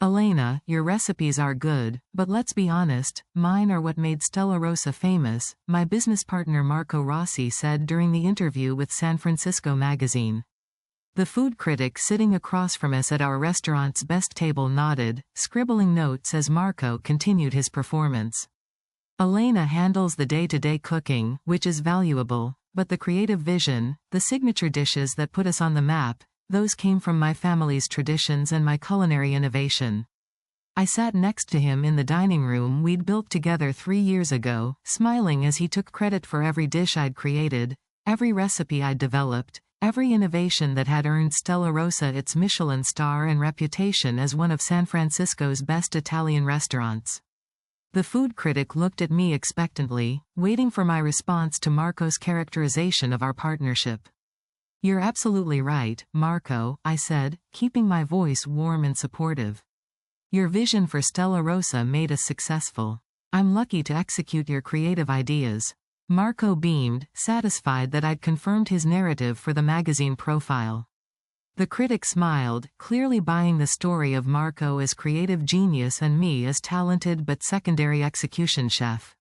Elena, your recipes are good, but let's be honest, mine are what made Stella Rosa famous, my business partner Marco Rossi said during the interview with San Francisco magazine. The food critic sitting across from us at our restaurant's best table nodded, scribbling notes as Marco continued his performance. Elena handles the day-to-day cooking, which is valuable, but the creative vision, the signature dishes that put us on the map, those came from my family's traditions and my culinary innovation. I sat next to him in the dining room we'd built together 3 years ago, smiling as he took credit for every dish I'd created, every recipe I'd developed, every innovation that had earned Stella Rosa its Michelin star and reputation as one of San Francisco's best Italian restaurants. The food critic looked at me expectantly, waiting for my response to Marco's characterization of our partnership. You're absolutely right, Marco, I said, keeping my voice warm and supportive. Your vision for Stella Rosa made us successful. I'm lucky to execute your creative ideas. Marco beamed, satisfied that I'd confirmed his narrative for the magazine profile. The critic smiled, clearly buying the story of Marco as creative genius and me as talented but secondary execution chef.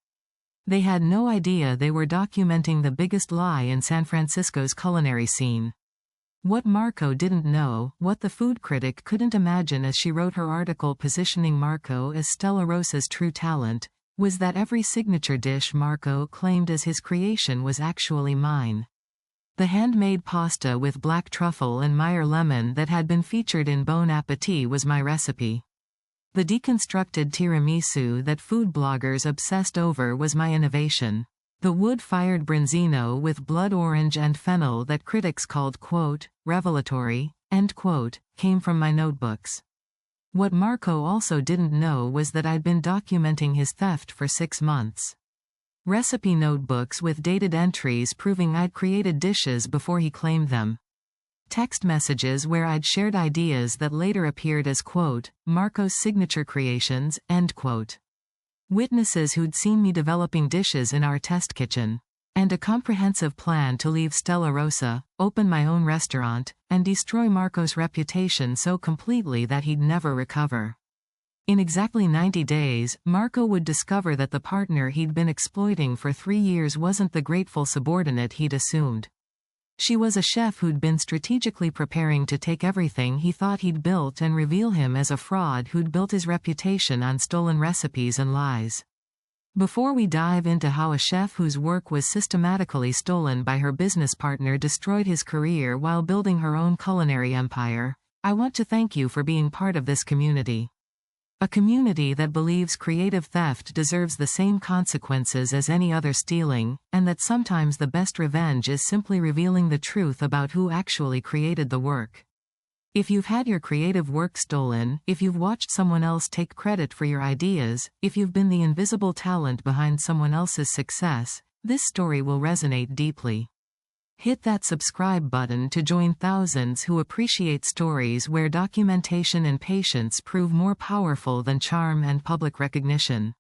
They had no idea they were documenting the biggest lie in San Francisco's culinary scene. What Marco didn't know, what the food critic couldn't imagine as she wrote her article positioning Marco as Stella Rosa's true talent, was that every signature dish Marco claimed as his creation was actually mine. The handmade pasta with black truffle and Meyer lemon that had been featured in Bon Appetit was my recipe. The deconstructed tiramisu that food bloggers obsessed over was my innovation. The wood-fired branzino with blood orange and fennel that critics called, quote, revelatory, end quote, came from my notebooks. What Marco also didn't know was that I'd been documenting his theft for 6 months. Recipe notebooks with dated entries proving I'd created dishes before he claimed them. Text messages where I'd shared ideas that later appeared as, quote, Marco's signature creations, end quote. Witnesses who'd seen me developing dishes in our test kitchen. And a comprehensive plan to leave Stella Rosa, open my own restaurant, and destroy Marco's reputation so completely that he'd never recover. In exactly 90 days, Marco would discover that the partner he'd been exploiting for 3 years wasn't the grateful subordinate he'd assumed. She was a chef who'd been strategically preparing to take everything he thought he'd built and reveal him as a fraud who'd built his reputation on stolen recipes and lies. Before we dive into how a chef whose work was systematically stolen by her business partner destroyed his career while building her own culinary empire, I want to thank you for being part of this community. A community that believes creative theft deserves the same consequences as any other stealing, and that sometimes the best revenge is simply revealing the truth about who actually created the work. If you've had your creative work stolen, if you've watched someone else take credit for your ideas, if you've been the invisible talent behind someone else's success, this story will resonate deeply. Hit that subscribe button to join thousands who appreciate stories where documentation and patience prove more powerful than charm and public recognition.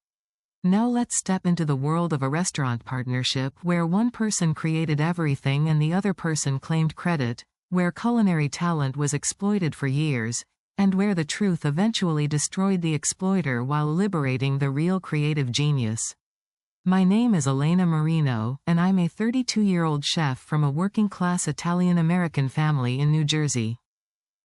Now let's step into the world of a restaurant partnership where one person created everything and the other person claimed credit, where culinary talent was exploited for years, and where the truth eventually destroyed the exploiter while liberating the real creative genius. My name is Elena Marino, and I'm a 32-year-old chef from a working-class Italian-American family in New Jersey.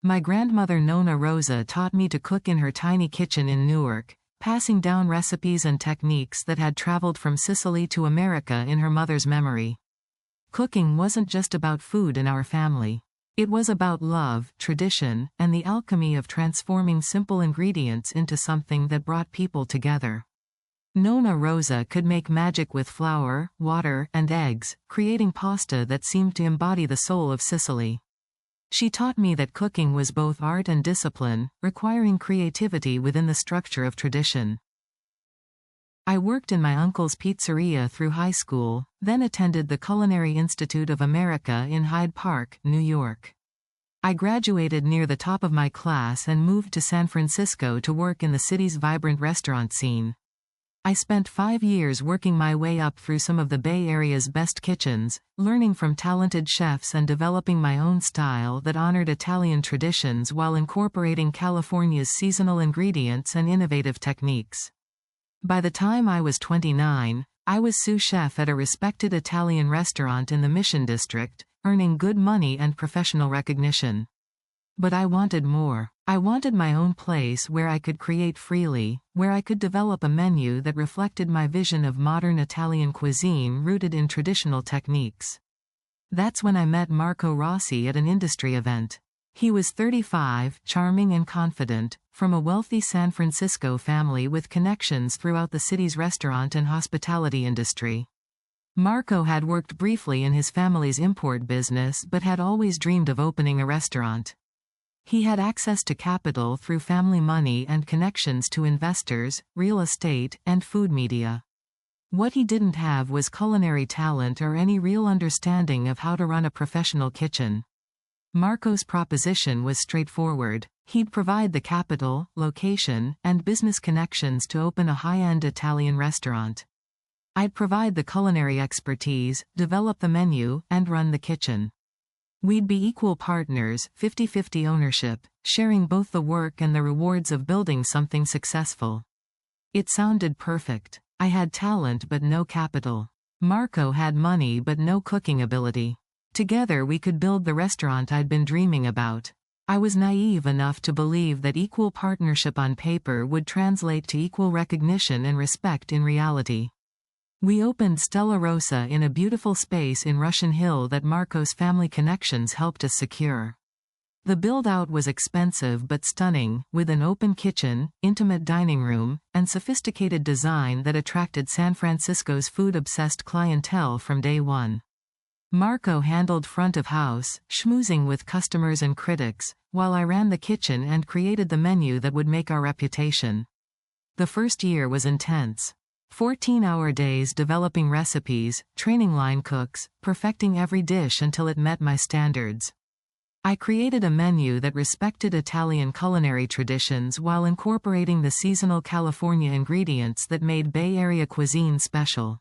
My grandmother Nonna Rosa taught me to cook in her tiny kitchen in Newark, passing down recipes and techniques that had traveled from Sicily to America in her mother's memory. Cooking wasn't just about food in our family. It was about love, tradition, and the alchemy of transforming simple ingredients into something that brought people together. Nonna Rosa could make magic with flour, water, and eggs, creating pasta that seemed to embody the soul of Sicily. She taught me that cooking was both art and discipline, requiring creativity within the structure of tradition. I worked in my uncle's pizzeria through high school, then attended the Culinary Institute of America in Hyde Park, New York. I graduated near the top of my class and moved to San Francisco to work in the city's vibrant restaurant scene. I spent 5 years working my way up through some of the Bay Area's best kitchens, learning from talented chefs and developing my own style that honored Italian traditions while incorporating California's seasonal ingredients and innovative techniques. By the time I was 29, I was sous chef at a respected Italian restaurant in the Mission District, earning good money and professional recognition. But I wanted more. I wanted my own place where I could create freely, where I could develop a menu that reflected my vision of modern Italian cuisine rooted in traditional techniques. That's when I met Marco Rossi at an industry event. He was 35, charming and confident, from a wealthy San Francisco family with connections throughout the city's restaurant and hospitality industry. Marco had worked briefly in his family's import business but had always dreamed of opening a restaurant. He had access to capital through family money and connections to investors, real estate, and food media. What he didn't have was culinary talent or any real understanding of how to run a professional kitchen. Marco's proposition was straightforward. He'd provide the capital, location, and business connections to open a high-end Italian restaurant. I'd provide the culinary expertise, develop the menu, and run the kitchen. We'd be equal partners, 50-50 ownership, sharing both the work and the rewards of building something successful. It sounded perfect. I had talent but no capital. Marco had money but no cooking ability. Together we could build the restaurant I'd been dreaming about. I was naive enough to believe that equal partnership on paper would translate to equal recognition and respect in reality. We opened Stella Rosa in a beautiful space in Russian Hill that Marco's family connections helped us secure. The build-out was expensive but stunning, with an open kitchen, intimate dining room, and sophisticated design that attracted San Francisco's food-obsessed clientele from day one. Marco handled front of house, schmoozing with customers and critics, while I ran the kitchen and created the menu that would make our reputation. The first year was intense. 14-hour days developing recipes, training line cooks, perfecting every dish until it met my standards. I created a menu that respected Italian culinary traditions while incorporating the seasonal California ingredients that made Bay Area cuisine special.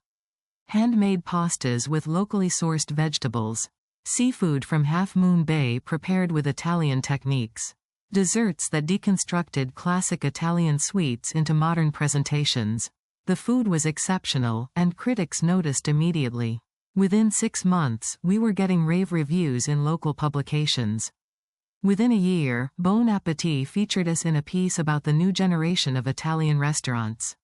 Handmade pastas with locally sourced vegetables. Seafood from Half Moon Bay prepared with Italian techniques. Desserts that deconstructed classic Italian sweets into modern presentations. The food was exceptional, and critics noticed immediately. Within 6 months, we were getting rave reviews in local publications. Within a year, Bon Appetit featured us in a piece about the new generation of Italian restaurants.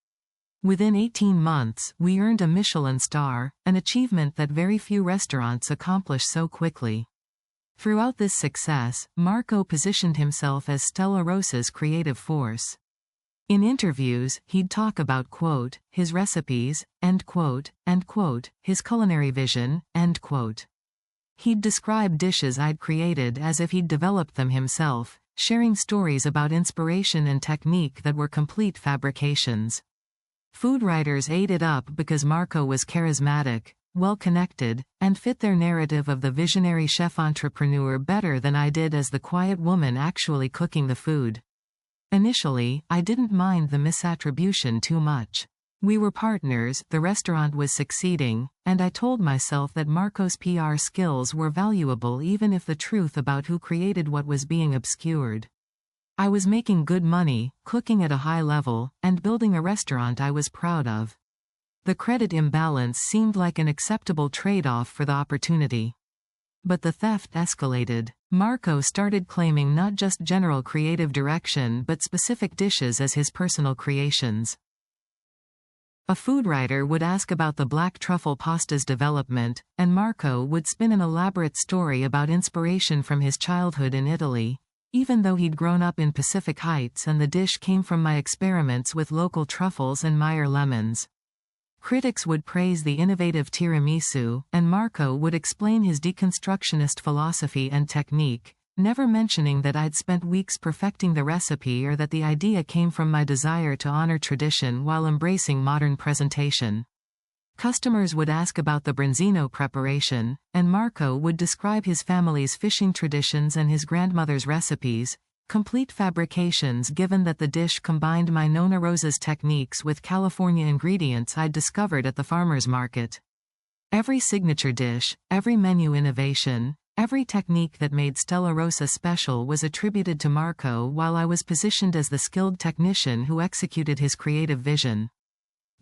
Within 18 months, we earned a Michelin star, an achievement that very few restaurants accomplish so quickly. Throughout this success, Marco positioned himself as Stella Rosa's creative force. In interviews, he'd talk about, quote, his recipes, end quote, and, quote, his culinary vision, end quote. He'd describe dishes I'd created as if he'd developed them himself, sharing stories about inspiration and technique that were complete fabrications. Food writers ate it up because Marco was charismatic, well-connected, and fit their narrative of the visionary chef-entrepreneur better than I did as the quiet woman actually cooking the food. Initially, I didn't mind the misattribution too much. We were partners, the restaurant was succeeding, and I told myself that Marco's PR skills were valuable even if the truth about who created what was being obscured. I was making good money, cooking at a high level, and building a restaurant I was proud of. The credit imbalance seemed like an acceptable trade-off for the opportunity. But the theft escalated. Marco started claiming not just general creative direction but specific dishes as his personal creations. A food writer would ask about the black truffle pasta's development, and Marco would spin an elaborate story about inspiration from his childhood in Italy, even though he'd grown up in Pacific Heights and the dish came from my experiments with local truffles and Meyer lemons. Critics would praise the innovative tiramisu, and Marco would explain his deconstructionist philosophy and technique, never mentioning that I'd spent weeks perfecting the recipe or that the idea came from my desire to honor tradition while embracing modern presentation. Customers would ask about the branzino preparation, and Marco would describe his family's fishing traditions and his grandmother's recipes, Complete fabrications given that the dish combined my Nonna Rosa's techniques with California ingredients I'd discovered at the farmer's market. Every signature dish, every menu innovation, every technique that made Stella Rosa special was attributed to Marco while I was positioned as the skilled technician who executed his creative vision.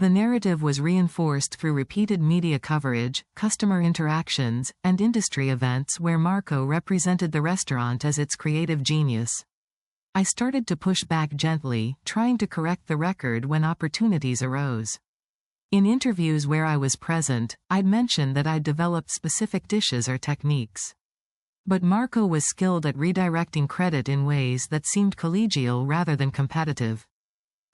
The narrative was reinforced through repeated media coverage, customer interactions, and industry events where Marco represented the restaurant as its creative genius. I started to push back gently, trying to correct the record when opportunities arose. In interviews where I was present, I'd mention that I'd developed specific dishes or techniques. But Marco was skilled at redirecting credit in ways that seemed collegial rather than competitive.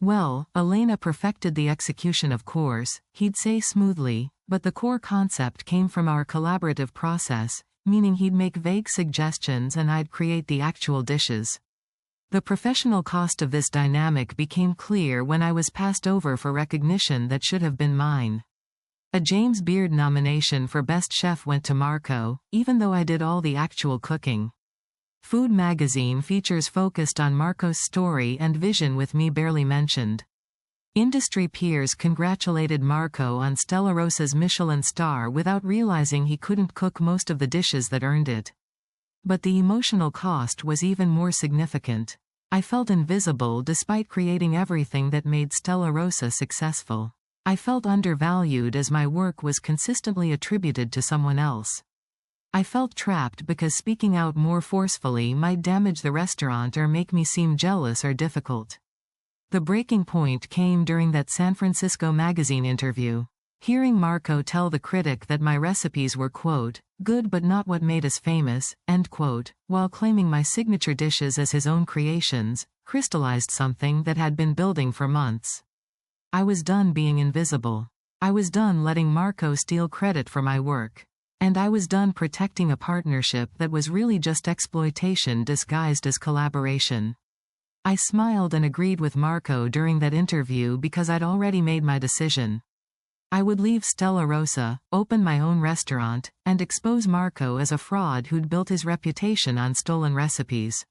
"Well, Elena perfected the execution of course," he'd say smoothly, but the core concept came from our collaborative process, meaning he'd make vague suggestions and I'd create the actual dishes. The professional cost of this dynamic became clear when I was passed over for recognition that should have been mine. A James Beard nomination for Best Chef went to Marco, even though I did all the actual cooking. Food magazine features focused on Marco's story and vision with me barely mentioned. Industry peers congratulated Marco on Stella Rosa's Michelin star without realizing he couldn't cook most of the dishes that earned it. But the emotional cost was even more significant. I felt invisible despite creating everything that made Stella Rosa successful. I felt undervalued as my work was consistently attributed to someone else. I felt trapped because speaking out more forcefully might damage the restaurant or make me seem jealous or difficult. The breaking point came during that San Francisco magazine interview. Hearing Marco tell the critic that my recipes were, quote, "good but not what made us famous," end quote, while claiming my signature dishes as his own creations, crystallized something that had been building for months. I was done being invisible. I was done letting Marco steal credit for my work. And I was done protecting a partnership that was really just exploitation disguised as collaboration. I smiled and agreed with Marco during that interview because I'd already made my decision. I would leave Stella Rosa, open my own restaurant, and expose Marco as a fraud who'd built his reputation on stolen recipes.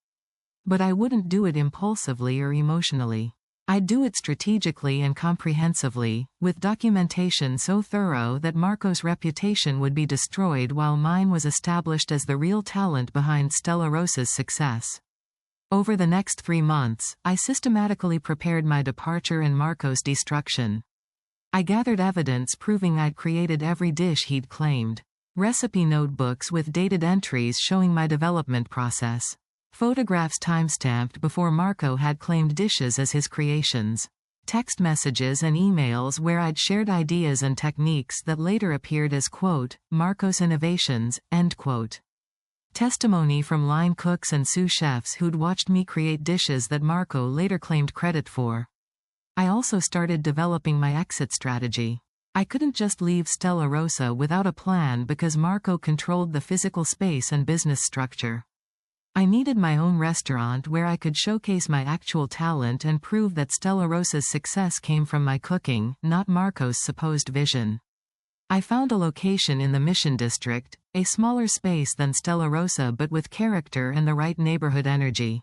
But I wouldn't do it impulsively or emotionally. I'd do it strategically and comprehensively, with documentation so thorough that Marco's reputation would be destroyed while mine was established as the real talent behind Stella Rosa's success. Over the next 3 months, I systematically prepared my departure and Marco's destruction. I gathered evidence proving I'd created every dish he'd claimed. Recipe notebooks with dated entries showing my development process. Photographs timestamped before Marco had claimed dishes as his creations. Text messages and emails where I'd shared ideas and techniques that later appeared as, quote, "Marco's innovations," end quote. Testimony from line cooks and sous chefs who'd watched me create dishes that Marco later claimed credit for. I also started developing my exit strategy. I couldn't just leave Stella Rosa without a plan because Marco controlled the physical space and business structure. I needed my own restaurant where I could showcase my actual talent and prove that Stella Rosa's success came from my cooking, not Marco's supposed vision. I found a location in the Mission District, a smaller space than Stella Rosa but with character and the right neighborhood energy.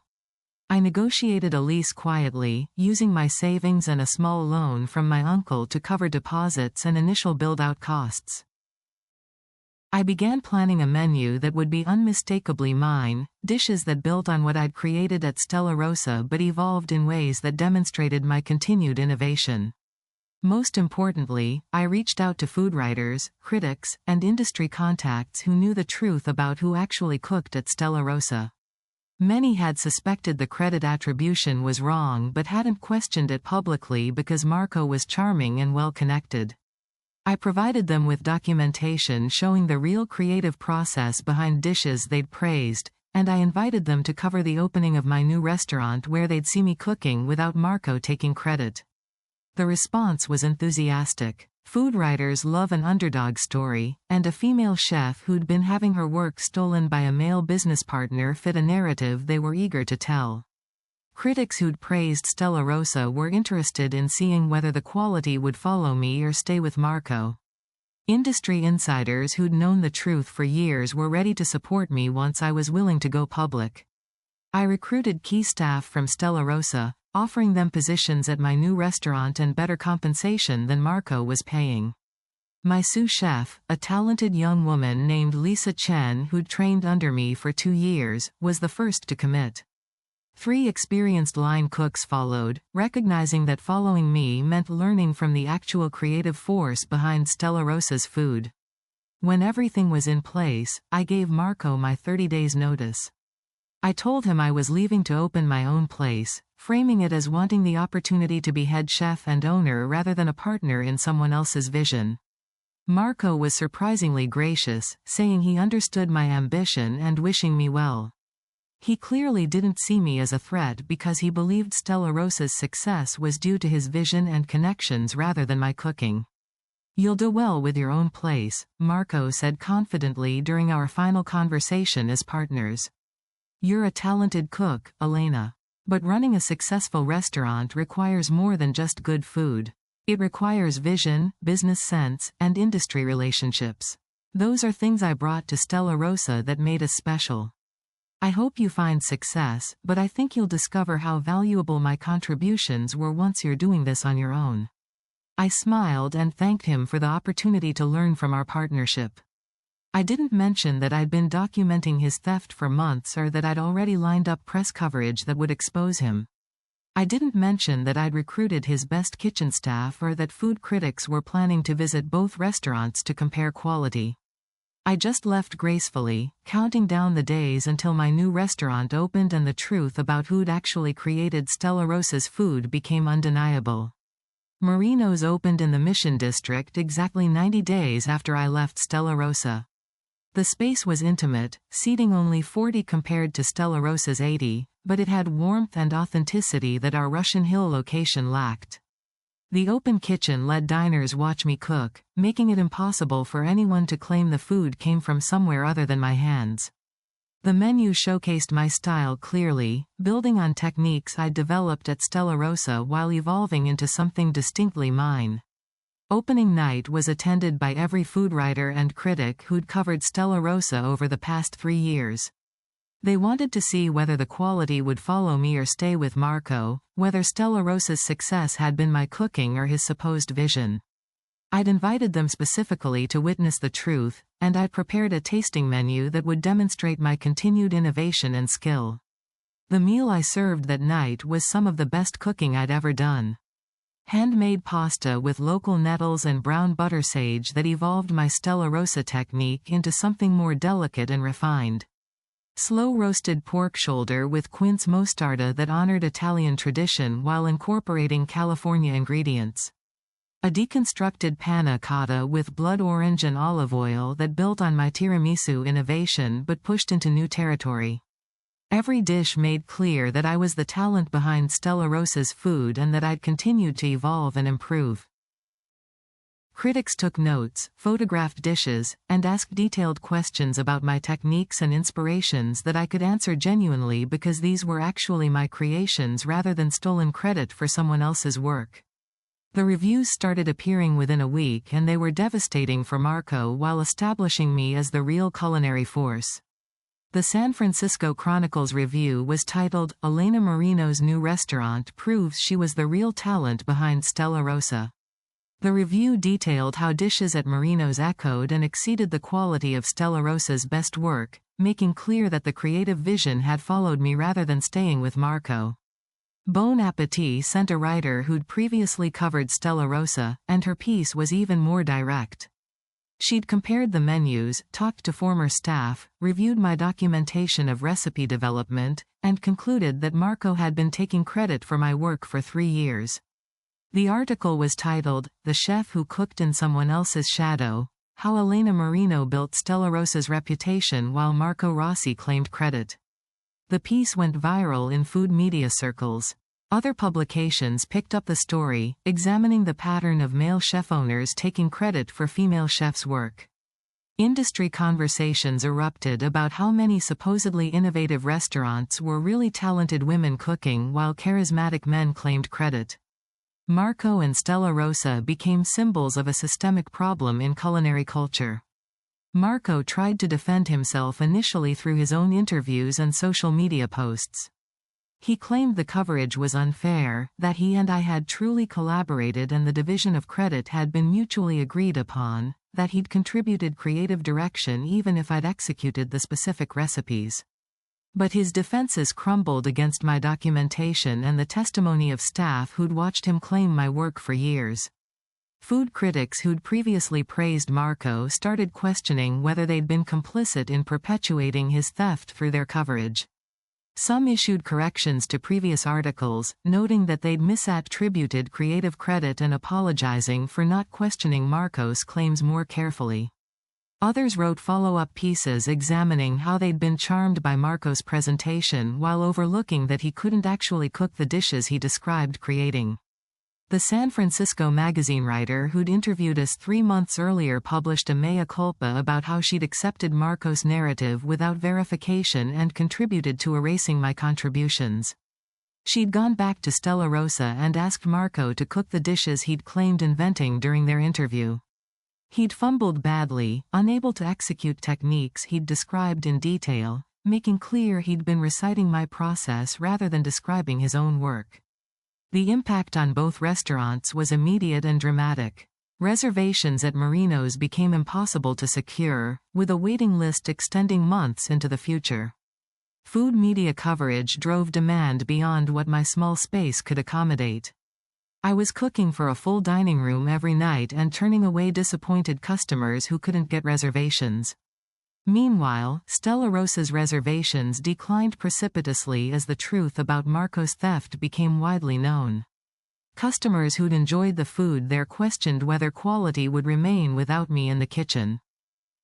I negotiated a lease quietly, using my savings and a small loan from my uncle to cover deposits and initial build-out costs. I began planning a menu that would be unmistakably mine, dishes that built on what I'd created at Stella Rosa but evolved in ways that demonstrated my continued innovation. Most importantly, I reached out to food writers, critics, and industry contacts who knew the truth about who actually cooked at Stella Rosa. Many had suspected the credit attribution was wrong but hadn't questioned it publicly because Marco was charming and well-connected. I provided them with documentation showing the real creative process behind dishes they'd praised, and I invited them to cover the opening of my new restaurant where they'd see me cooking without Marco taking credit. The response was enthusiastic. Food writers love an underdog story, and a female chef who'd been having her work stolen by a male business partner fit a narrative they were eager to tell. Critics who'd praised Stella Rosa were interested in seeing whether the quality would follow me or stay with Marco. Industry insiders who'd known the truth for years were ready to support me once I was willing to go public. I recruited key staff from Stella Rosa, offering them positions at my new restaurant and better compensation than Marco was paying. My sous chef, a talented young woman named Lisa Chen who'd trained under me for 2 years, was the first to commit. 3 experienced line cooks followed, recognizing that following me meant learning from the actual creative force behind Stella Rosa's food. When everything was in place, I gave Marco my 30 days notice. I told him I was leaving to open my own place, framing it as wanting the opportunity to be head chef and owner rather than a partner in someone else's vision. Marco was surprisingly gracious, saying he understood my ambition and wishing me well. He clearly didn't see me as a threat because he believed Stella Rosa's success was due to his vision and connections rather than my cooking. "You'll do well with your own place," Marco said confidently during our final conversation as partners. "You're a talented cook, Elena. But running a successful restaurant requires more than just good food. It requires vision, business sense, and industry relationships. Those are things I brought to Stella Rosa that made us special. I hope you find success, but I think you'll discover how valuable my contributions were once you're doing this on your own." I smiled and thanked him for the opportunity to learn from our partnership. I didn't mention that I'd been documenting his theft for months or that I'd already lined up press coverage that would expose him. I didn't mention that I'd recruited his best kitchen staff or that food critics were planning to visit both restaurants to compare quality. I just left gracefully, counting down the days until my new restaurant opened and the truth about who'd actually created Stella Rosa's food became undeniable. Marino's opened in the Mission District exactly 90 days after I left Stella Rosa. The space was intimate, seating only 40 compared to Stella Rosa's 80, but it had warmth and authenticity that our Russian Hill location lacked. The open kitchen let diners watch me cook, making it impossible for anyone to claim the food came from somewhere other than my hands. The menu showcased my style clearly, building on techniques I'd developed at Stella Rosa while evolving into something distinctly mine. Opening night was attended by every food writer and critic who'd covered Stella Rosa over the past 3 years. They wanted to see whether the quality would follow me or stay with Marco, whether Stella Rosa's success had been my cooking or his supposed vision. I'd invited them specifically to witness the truth, and I'd prepared a tasting menu that would demonstrate my continued innovation and skill. The meal I served that night was some of the best cooking I'd ever done. Handmade pasta with local nettles and brown butter sage that evolved my Stella Rosa technique into something more delicate and refined. Slow-roasted pork shoulder with quince mostarda that honored Italian tradition while incorporating California ingredients. A deconstructed panna cotta with blood orange and olive oil that built on my tiramisu innovation but pushed into new territory. Every dish made clear that I was the talent behind Stella Rosa's food and that I'd continued to evolve and improve. Critics took notes, photographed dishes, and asked detailed questions about my techniques and inspirations that I could answer genuinely because these were actually my creations rather than stolen credit for someone else's work. The reviews started appearing within a week and they were devastating for Marco while establishing me as the real culinary force. The San Francisco Chronicle's review was titled, "Elena Marino's new restaurant proves she was the real talent behind Stella Rosa." The review detailed how dishes at Marino's echoed and exceeded the quality of Stella Rosa's best work, making clear that the creative vision had followed me rather than staying with Marco. Bon Appetit sent a writer who'd previously covered Stella Rosa, and her piece was even more direct. She'd compared the menus, talked to former staff, reviewed my documentation of recipe development, and concluded that Marco had been taking credit for my work for 3 years. The article was titled, "The Chef Who Cooked in Someone Else's Shadow: How Elena Marino Built Stella Rosa's Reputation While Marco Rossi Claimed Credit." The piece went viral in food media circles. Other publications picked up the story, examining the pattern of male chef owners taking credit for female chefs' work. Industry conversations erupted about how many supposedly innovative restaurants were really talented women cooking while charismatic men claimed credit. Marco and Stella Rosa became symbols of a systemic problem in culinary culture. Marco tried to defend himself initially through his own interviews and social media posts. He claimed the coverage was unfair, that he and I had truly collaborated and the division of credit had been mutually agreed upon, that he'd contributed creative direction even if I'd executed the specific recipes. But his defenses crumbled against my documentation and the testimony of staff who'd watched him claim my work for years. Food critics who'd previously praised Marco started questioning whether they'd been complicit in perpetuating his theft through their coverage. Some issued corrections to previous articles, noting that they'd misattributed creative credit and apologizing for not questioning Marco's claims more carefully. Others wrote follow-up pieces examining how they'd been charmed by Marco's presentation while overlooking that he couldn't actually cook the dishes he described creating. The San Francisco Magazine writer who'd interviewed us 3 months earlier published a mea culpa about how she'd accepted Marco's narrative without verification and contributed to erasing my contributions. She'd gone back to Stella Rosa and asked Marco to cook the dishes he'd claimed inventing during their interview. He'd fumbled badly, unable to execute techniques he'd described in detail, making clear he'd been reciting my process rather than describing his own work. The impact on both restaurants was immediate and dramatic. Reservations at Marino's became impossible to secure, with a waiting list extending months into the future. Food media coverage drove demand beyond what my small space could accommodate. I was cooking for a full dining room every night and turning away disappointed customers who couldn't get reservations. Meanwhile, Stella Rosa's reservations declined precipitously as the truth about Marco's theft became widely known. Customers who'd enjoyed the food there questioned whether quality would remain without me in the kitchen.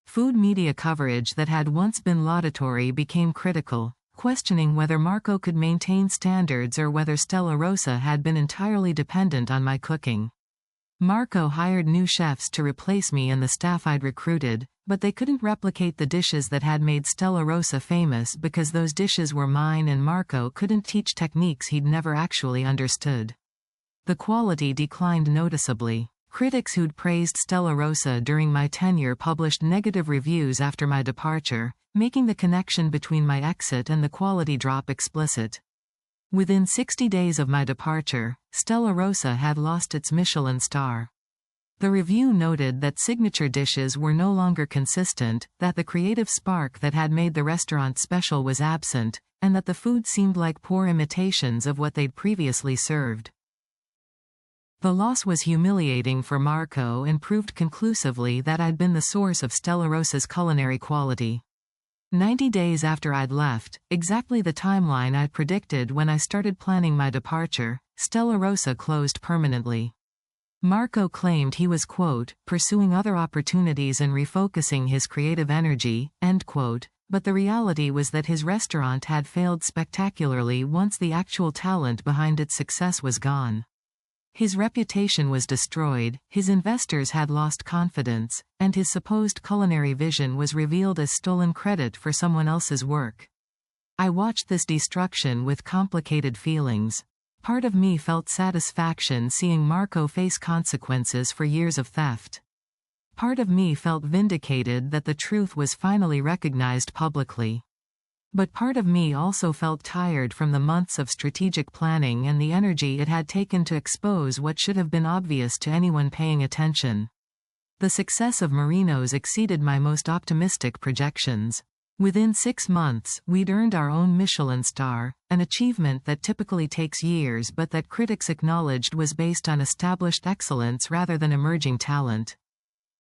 Food media coverage that had once been laudatory became critical, questioning whether Marco could maintain standards or whether Stella Rosa had been entirely dependent on my cooking. Marco hired new chefs to replace me and the staff I'd recruited, but they couldn't replicate the dishes that had made Stella Rosa famous because those dishes were mine and Marco couldn't teach techniques he'd never actually understood. The quality declined noticeably. Critics who'd praised Stella Rosa during my tenure published negative reviews after my departure, making the connection between my exit and the quality drop explicit. Within 60 days of my departure, Stella Rosa had lost its Michelin star. The review noted that signature dishes were no longer consistent, that the creative spark that had made the restaurant special was absent, and that the food seemed like poor imitations of what they'd previously served. The loss was humiliating for Marco and proved conclusively that I'd been the source of Stella Rosa's culinary quality. 90 days after I'd left, exactly the timeline I'd predicted when I started planning my departure, Stella Rosa closed permanently. Marco claimed he was, quote, pursuing other opportunities and refocusing his creative energy, end quote, but the reality was that his restaurant had failed spectacularly once the actual talent behind its success was gone. His reputation was destroyed, his investors had lost confidence, and his supposed culinary vision was revealed as stolen credit for someone else's work. I watched this destruction with complicated feelings. Part of me felt satisfaction seeing Marco face consequences for years of theft. Part of me felt vindicated that the truth was finally recognized publicly. But part of me also felt tired from the months of strategic planning and the energy it had taken to expose what should have been obvious to anyone paying attention. The success of Marino's exceeded my most optimistic projections. Within 6 months, we'd earned our own Michelin star, an achievement that typically takes years but that critics acknowledged was based on established excellence rather than emerging talent.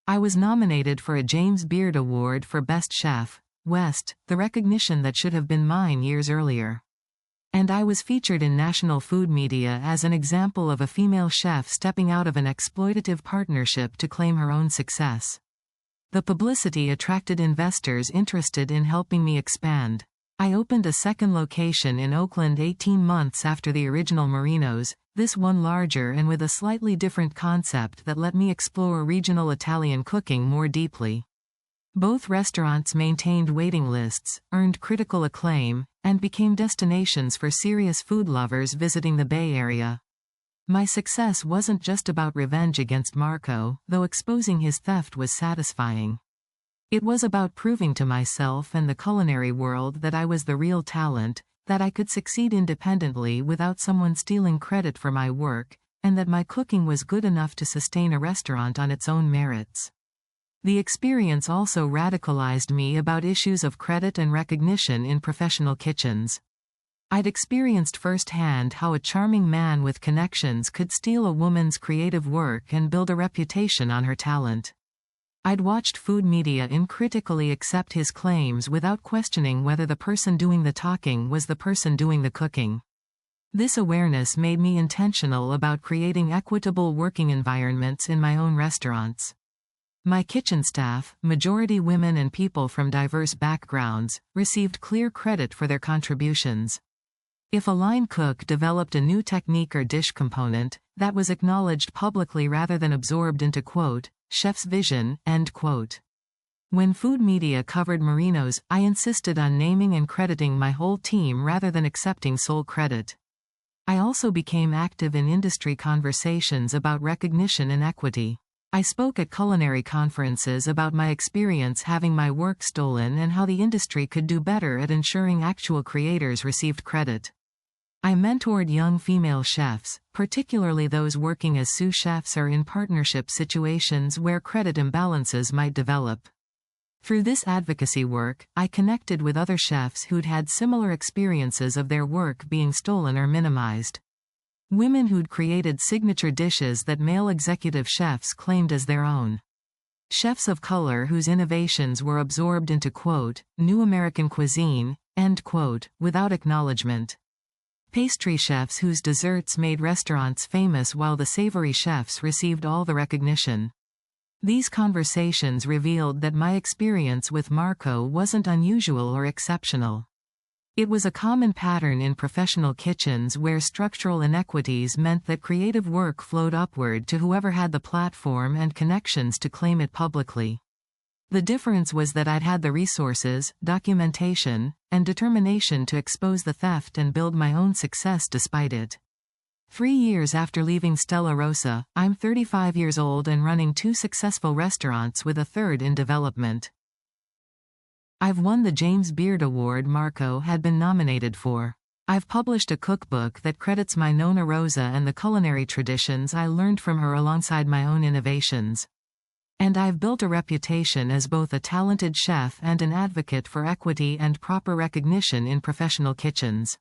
I was nominated for a James Beard Award for Best Chef, West, the recognition that should have been mine years earlier. And I was featured in national food media as an example of a female chef stepping out of an exploitative partnership to claim her own success. The publicity attracted investors interested in helping me expand. I opened a second location in Oakland 18 months after the original Marino's, this one larger and with a slightly different concept that let me explore regional Italian cooking more deeply. Both restaurants maintained waiting lists, earned critical acclaim, and became destinations for serious food lovers visiting the Bay Area. My success wasn't just about revenge against Marco, though exposing his theft was satisfying. It was about proving to myself and the culinary world that I was the real talent, that I could succeed independently without someone stealing credit for my work, and that my cooking was good enough to sustain a restaurant on its own merits. The experience also radicalized me about issues of credit and recognition in professional kitchens. I'd experienced firsthand how a charming man with connections could steal a woman's creative work and build a reputation on her talent. I'd watched food media uncritically accept his claims without questioning whether the person doing the talking was the person doing the cooking. This awareness made me intentional about creating equitable working environments in my own restaurants. My kitchen staff, majority women and people from diverse backgrounds, received clear credit for their contributions. If a line cook developed a new technique or dish component, that was acknowledged publicly rather than absorbed into quote, chef's vision, end quote. When food media covered Marino's, I insisted on naming and crediting my whole team rather than accepting sole credit. I also became active in industry conversations about recognition and equity. I spoke at culinary conferences about my experience having my work stolen and how the industry could do better at ensuring actual creators received credit. I mentored young female chefs, particularly those working as sous chefs or in partnership situations where credit imbalances might develop. Through this advocacy work, I connected with other chefs who'd had similar experiences of their work being stolen or minimized. Women who'd created signature dishes that male executive chefs claimed as their own. Chefs of color whose innovations were absorbed into quote, new American cuisine, end quote, without acknowledgement. Pastry chefs whose desserts made restaurants famous while the savory chefs received all the recognition. These conversations revealed that my experience with Marco wasn't unusual or exceptional. It was a common pattern in professional kitchens where structural inequities meant that creative work flowed upward to whoever had the platform and connections to claim it publicly. The difference was that I'd had the resources, documentation, and determination to expose the theft and build my own success despite it. 3 years after leaving Stella Rosa, I'm 35 years old and running 2 successful restaurants with a third in development. I've won the James Beard Award Marco had been nominated for. I've published a cookbook that credits my Nonna Rosa and the culinary traditions I learned from her alongside my own innovations. And I've built a reputation as both a talented chef and an advocate for equity and proper recognition in professional kitchens.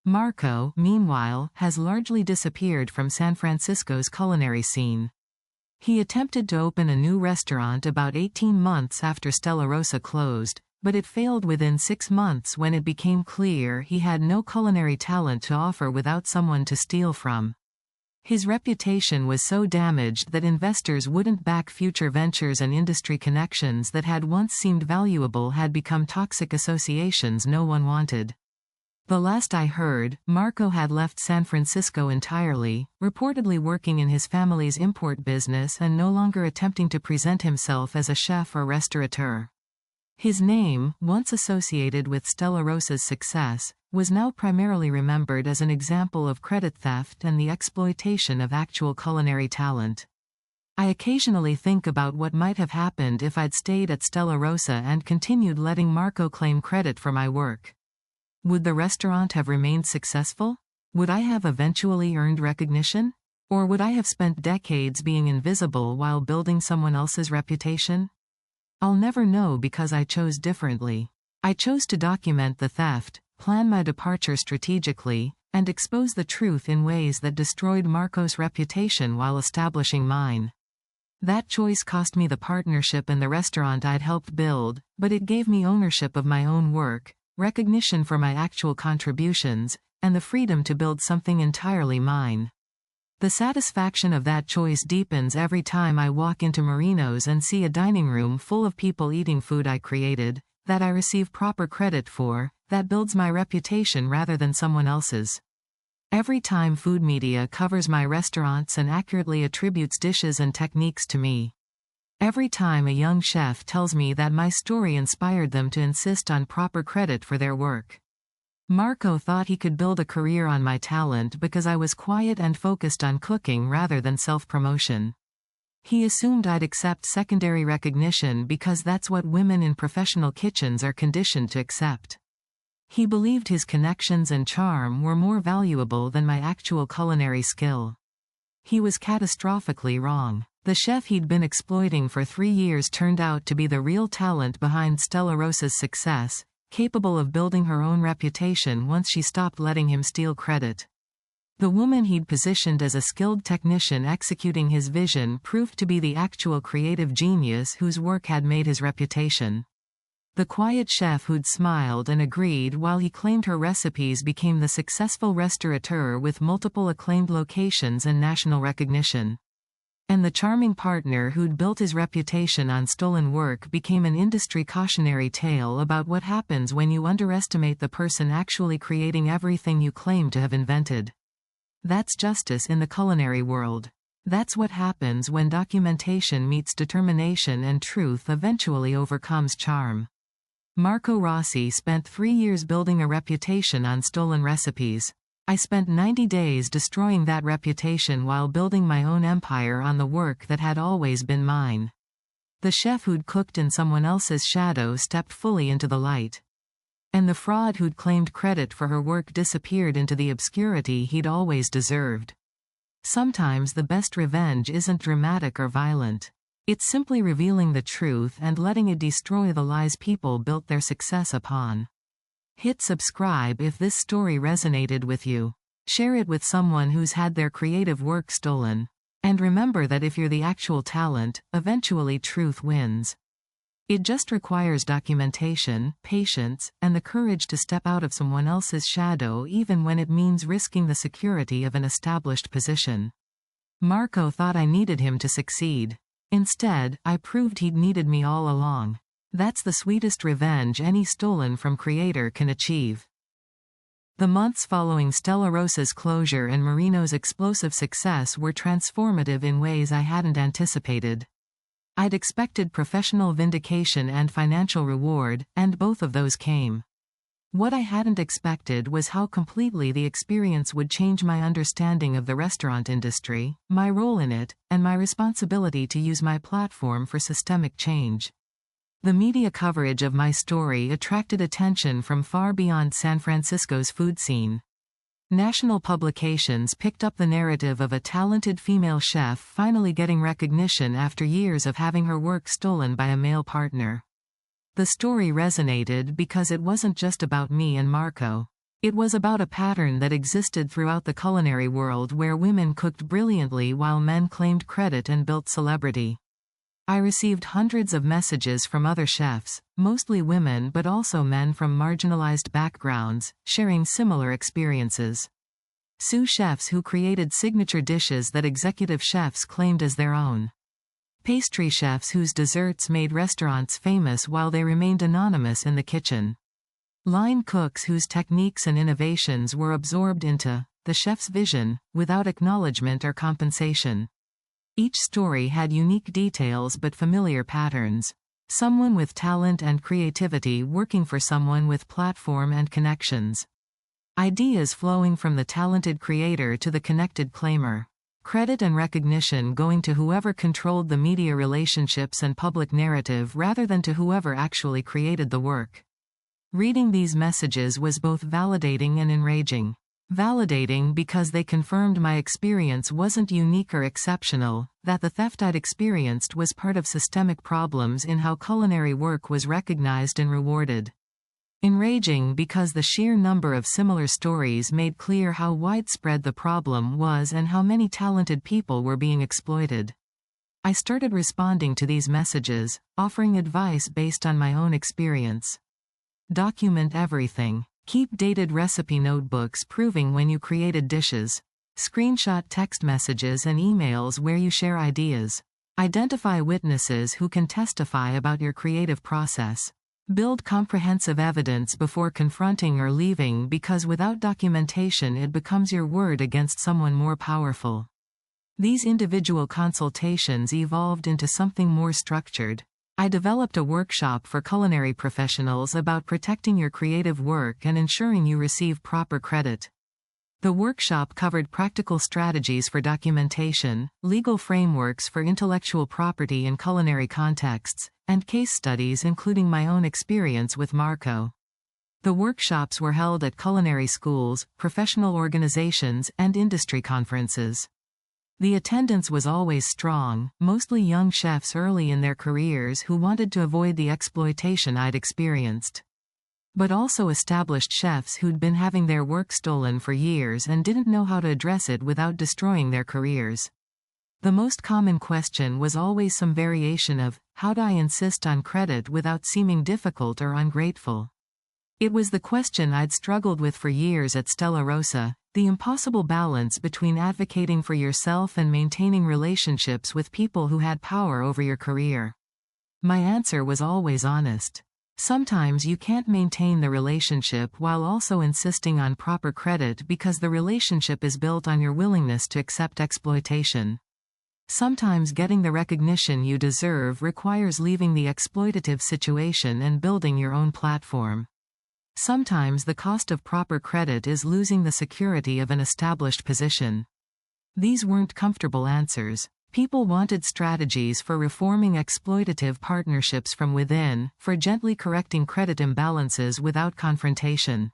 Marco, meanwhile, has largely disappeared from San Francisco's culinary scene. He attempted to open a new restaurant about 18 months after Stella Rosa closed, but it failed within 6 months when it became clear he had no culinary talent to offer without someone to steal from. His reputation was so damaged that investors wouldn't back future ventures, and industry connections that had once seemed valuable had become toxic associations no one wanted. The last I heard, Marco had left San Francisco entirely, reportedly working in his family's import business and no longer attempting to present himself as a chef or restaurateur. His name, once associated with Stella Rosa's success, was now primarily remembered as an example of credit theft and the exploitation of actual culinary talent. I occasionally think about what might have happened if I'd stayed at Stella Rosa and continued letting Marco claim credit for my work. Would the restaurant have remained successful? Would I have eventually earned recognition? Or would I have spent decades being invisible while building someone else's reputation? I'll never know because I chose differently. I chose to document the theft, plan my departure strategically, and expose the truth in ways that destroyed Marco's reputation while establishing mine. That choice cost me the partnership and the restaurant I'd helped build, but it gave me ownership of my own work, recognition for my actual contributions, and the freedom to build something entirely mine. The satisfaction of that choice deepens every time I walk into Marino's and see a dining room full of people eating food I created, that I receive proper credit for, that builds my reputation rather than someone else's. Every time food media covers my restaurants and accurately attributes dishes and techniques to me. Every time a young chef tells me that my story inspired them to insist on proper credit for their work. Marco thought he could build a career on my talent because I was quiet and focused on cooking rather than self-promotion. He assumed I'd accept secondary recognition because that's what women in professional kitchens are conditioned to accept. He believed his connections and charm were more valuable than my actual culinary skill. He was catastrophically wrong. The chef he'd been exploiting for 3 years turned out to be the real talent behind Stella Rosa's success, capable of building her own reputation once she stopped letting him steal credit. The woman he'd positioned as a skilled technician executing his vision proved to be the actual creative genius whose work had made his reputation. The quiet chef who'd smiled and agreed while he claimed her recipes became the successful restaurateur with multiple acclaimed locations and national recognition. And the charming partner who'd built his reputation on stolen work became an industry cautionary tale about what happens when you underestimate the person actually creating everything you claim to have invented. That's justice in the culinary world. That's what happens when documentation meets determination and truth eventually overcomes charm. Marco Rossi spent 3 years building a reputation on stolen recipes. I spent 90 days destroying that reputation while building my own empire on the work that had always been mine. The chef who'd cooked in someone else's shadow stepped fully into the light. And the fraud who'd claimed credit for her work disappeared into the obscurity he'd always deserved. Sometimes the best revenge isn't dramatic or violent. It's simply revealing the truth and letting it destroy the lies people built their success upon. Hit subscribe if this story resonated with you. Share it with someone who's had their creative work stolen. And remember that if you're the actual talent, eventually truth wins. It just requires documentation, patience, and the courage to step out of someone else's shadow even when it means risking the security of an established position. Marco thought I needed him to succeed. Instead, I proved he'd needed me all along. That's the sweetest revenge any stolen from creator can achieve. The months following Stella Rosa's closure and Marino's explosive success were transformative in ways I hadn't anticipated. I'd expected professional vindication and financial reward, and both of those came. What I hadn't expected was how completely the experience would change my understanding of the restaurant industry, my role in it, and my responsibility to use my platform for systemic change. The media coverage of my story attracted attention from far beyond San Francisco's food scene. National publications picked up the narrative of a talented female chef finally getting recognition after years of having her work stolen by a male partner. The story resonated because it wasn't just about me and Marco. It was about a pattern that existed throughout the culinary world where women cooked brilliantly while men claimed credit and built celebrity. I received hundreds of messages from other chefs, mostly women but also men from marginalized backgrounds, sharing similar experiences. Sous chefs who created signature dishes that executive chefs claimed as their own. Pastry chefs whose desserts made restaurants famous while they remained anonymous in the kitchen. Line cooks whose techniques and innovations were absorbed into the chef's vision, without acknowledgement or compensation. Each story had unique details but familiar patterns. Someone with talent and creativity working for someone with platform and connections. Ideas flowing from the talented creator to the connected claimer. Credit and recognition going to whoever controlled the media relationships and public narrative rather than to whoever actually created the work. Reading these messages was both validating and enraging. Validating because they confirmed my experience wasn't unique or exceptional, that the theft I'd experienced was part of systemic problems in how culinary work was recognized and rewarded. Enraging because the sheer number of similar stories made clear how widespread the problem was and how many talented people were being exploited. I started responding to these messages, offering advice based on my own experience. Document everything. Keep dated recipe notebooks proving when you created dishes. Screenshot text messages and emails where you share ideas. Identify witnesses who can testify about your creative process. Build comprehensive evidence before confronting or leaving because without documentation it becomes your word against someone more powerful. These individual consultations evolved into something more structured. I developed a workshop for culinary professionals about protecting your creative work and ensuring you receive proper credit. The workshop covered practical strategies for documentation, legal frameworks for intellectual property in culinary contexts, and case studies including my own experience with Marco. The workshops were held at culinary schools, professional organizations, and industry conferences. The attendance was always strong, mostly young chefs early in their careers who wanted to avoid the exploitation I'd experienced. But also established chefs who'd been having their work stolen for years and didn't know how to address it without destroying their careers. The most common question was always some variation of, how do I insist on credit without seeming difficult or ungrateful? It was the question I'd struggled with for years at Stella Rosa, the impossible balance between advocating for yourself and maintaining relationships with people who had power over your career. My answer was always honest. Sometimes you can't maintain the relationship while also insisting on proper credit because the relationship is built on your willingness to accept exploitation. Sometimes getting the recognition you deserve requires leaving the exploitative situation and building your own platform. Sometimes the cost of proper credit is losing the security of an established position. These weren't comfortable answers. People wanted strategies for reforming exploitative partnerships from within, for gently correcting credit imbalances without confrontation.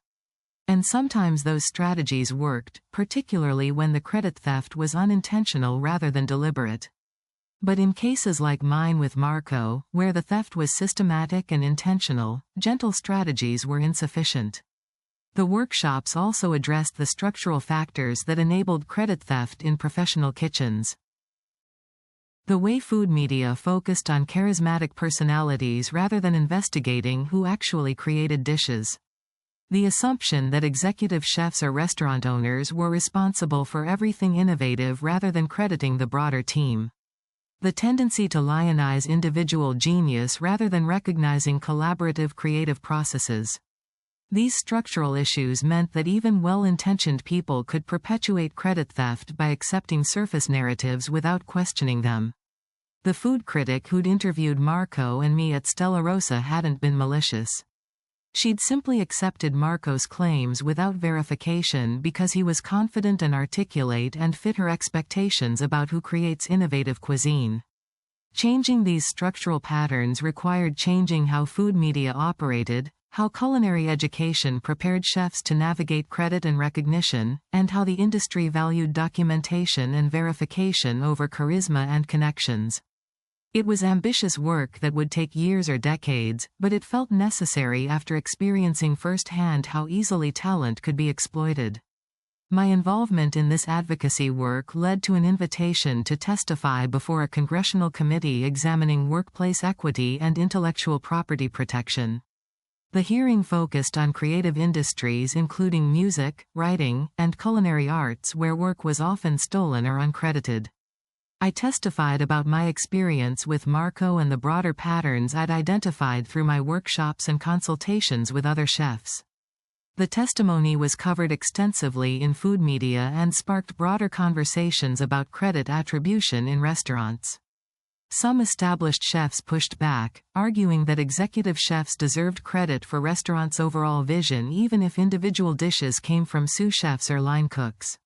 And sometimes those strategies worked, particularly when the credit theft was unintentional rather than deliberate. But in cases like mine with Marco, where the theft was systematic and intentional, gentle strategies were insufficient. The workshops also addressed the structural factors that enabled credit theft in professional kitchens. The way food media focused on charismatic personalities rather than investigating who actually created dishes. The assumption that executive chefs or restaurant owners were responsible for everything innovative rather than crediting the broader team. The tendency to lionize individual genius rather than recognizing collaborative creative processes. These structural issues meant that even well-intentioned people could perpetuate credit theft by accepting surface narratives without questioning them. The food critic who'd interviewed Marco and me at Stella Rosa hadn't been malicious. She'd simply accepted Marco's claims without verification because he was confident and articulate and fit her expectations about who creates innovative cuisine. Changing these structural patterns required changing how food media operated, how culinary education prepared chefs to navigate credit and recognition, and how the industry valued documentation and verification over charisma and connections. It was ambitious work that would take years or decades, but it felt necessary after experiencing firsthand how easily talent could be exploited. My involvement in this advocacy work led to an invitation to testify before a congressional committee examining workplace equity and intellectual property protection. The hearing focused on creative industries including music, writing, and culinary arts where work was often stolen or uncredited. I testified about my experience with Marco and the broader patterns I'd identified through my workshops and consultations with other chefs. The testimony was covered extensively in food media and sparked broader conversations about credit attribution in restaurants. Some established chefs pushed back, arguing that executive chefs deserved credit for restaurants' overall vision even if individual dishes came from sous chefs or line cooks.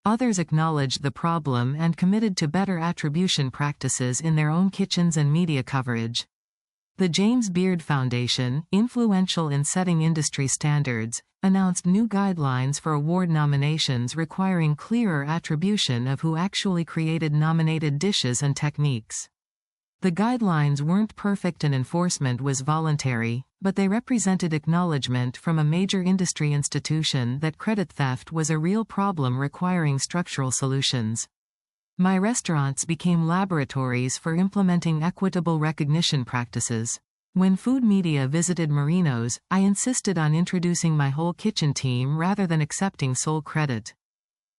Others acknowledged the problem and committed to better attribution practices in their own kitchens and media coverage. The James Beard Foundation, influential in setting industry standards, announced new guidelines for award nominations requiring clearer attribution of who actually created nominated dishes and techniques. The guidelines weren't perfect and enforcement was voluntary, but they represented acknowledgement from a major industry institution that credit theft was a real problem requiring structural solutions. My restaurants became laboratories for implementing equitable recognition practices. When food media visited Marino's, I insisted on introducing my whole kitchen team rather than accepting sole credit.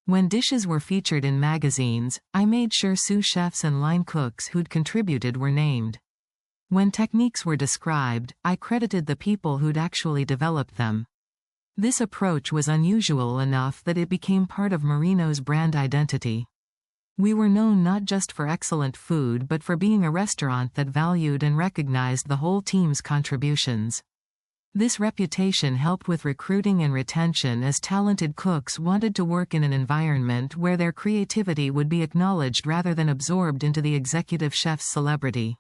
When dishes were featured in magazines, I made sure sous chefs and line cooks who'd contributed were named. When techniques were described, I credited the people who'd actually developed them. This approach was unusual enough that it became part of Marino's brand identity. We were known not just for excellent food but for being a restaurant that valued and recognized the whole team's contributions. This reputation helped with recruiting and retention, as talented cooks wanted to work in an environment where their creativity would be acknowledged rather than absorbed into the executive chef's celebrity.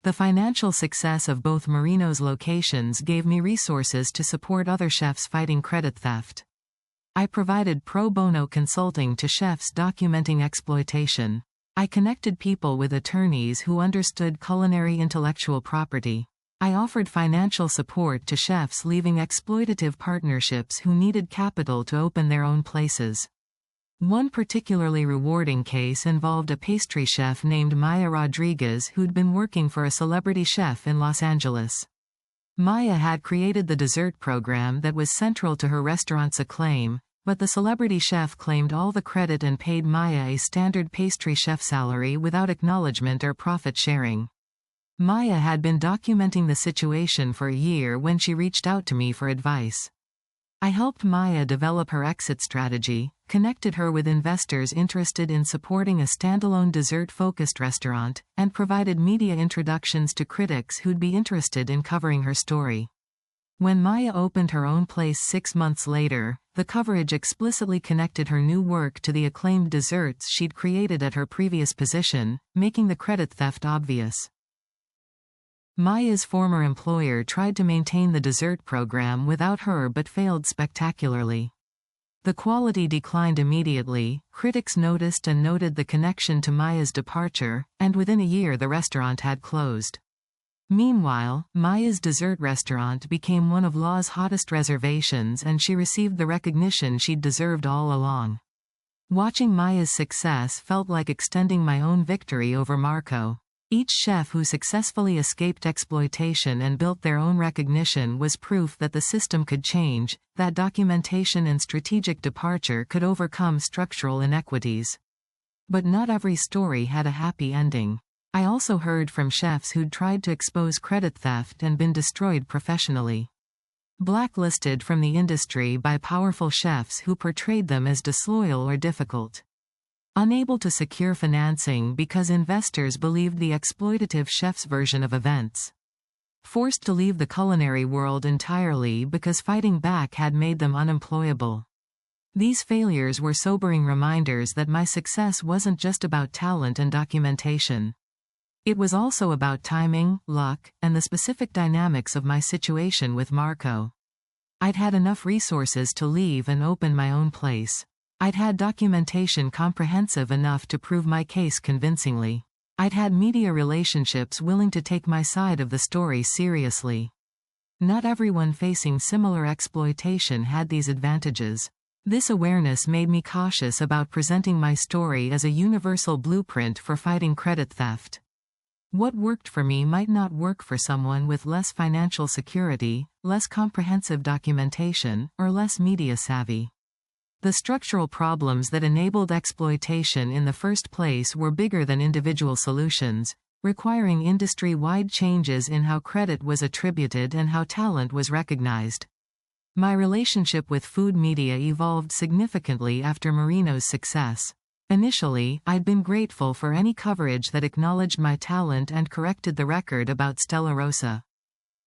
The financial success of both Marino's locations gave me resources to support other chefs fighting credit theft. I provided pro bono consulting to chefs documenting exploitation. I connected people with attorneys who understood culinary intellectual property. I offered financial support to chefs leaving exploitative partnerships who needed capital to open their own places. One particularly rewarding case involved a pastry chef named Maya Rodriguez who'd been working for a celebrity chef in Los Angeles. Maya had created the dessert program that was central to her restaurant's acclaim, but the celebrity chef claimed all the credit and paid Maya a standard pastry chef salary without acknowledgement or profit sharing. Maya had been documenting the situation for a year when she reached out to me for advice. I helped Maya develop her exit strategy, connected her with investors interested in supporting a standalone dessert-focused restaurant, and provided media introductions to critics who'd be interested in covering her story. When Maya opened her own place 6 months later, the coverage explicitly connected her new work to the acclaimed desserts she'd created at her previous position, making the credit theft obvious. Maya's former employer tried to maintain the dessert program without her but failed spectacularly. The quality declined immediately, critics noticed and noted the connection to Maya's departure, and within a year the restaurant had closed. Meanwhile, Maya's dessert restaurant became one of Law's hottest reservations and she received the recognition she'd deserved all along. Watching Maya's success felt like extending my own victory over Marco. Each chef who successfully escaped exploitation and built their own recognition was proof that the system could change, that documentation and strategic departure could overcome structural inequities. But not every story had a happy ending. I also heard from chefs who'd tried to expose credit theft and been destroyed professionally. Blacklisted from the industry by powerful chefs who portrayed them as disloyal or difficult. Unable to secure financing because investors believed the exploitative chef's version of events. Forced to leave the culinary world entirely because fighting back had made them unemployable. These failures were sobering reminders that my success wasn't just about talent and documentation. It was also about timing, luck, and the specific dynamics of my situation with Marco. I'd had enough resources to leave and open my own place. I'd had documentation comprehensive enough to prove my case convincingly. I'd had media relationships willing to take my side of the story seriously. Not everyone facing similar exploitation had these advantages. This awareness made me cautious about presenting my story as a universal blueprint for fighting credit theft. What worked for me might not work for someone with less financial security, less comprehensive documentation, or less media savvy. The structural problems that enabled exploitation in the first place were bigger than individual solutions, requiring industry-wide changes in how credit was attributed and how talent was recognized. My relationship with food media evolved significantly after Marino's success. Initially, I'd been grateful for any coverage that acknowledged my talent and corrected the record about Stella Rosa.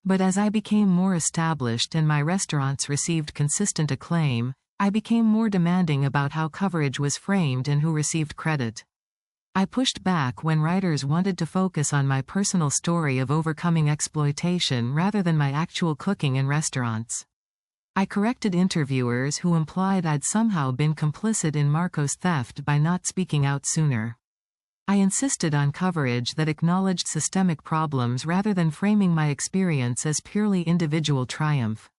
But as I became more established and my restaurants received consistent acclaim, I became more demanding about how coverage was framed and who received credit. I pushed back when writers wanted to focus on my personal story of overcoming exploitation rather than my actual cooking in restaurants. I corrected interviewers who implied I'd somehow been complicit in Marco's theft by not speaking out sooner. I insisted on coverage that acknowledged systemic problems rather than framing my experience as purely individual triumph.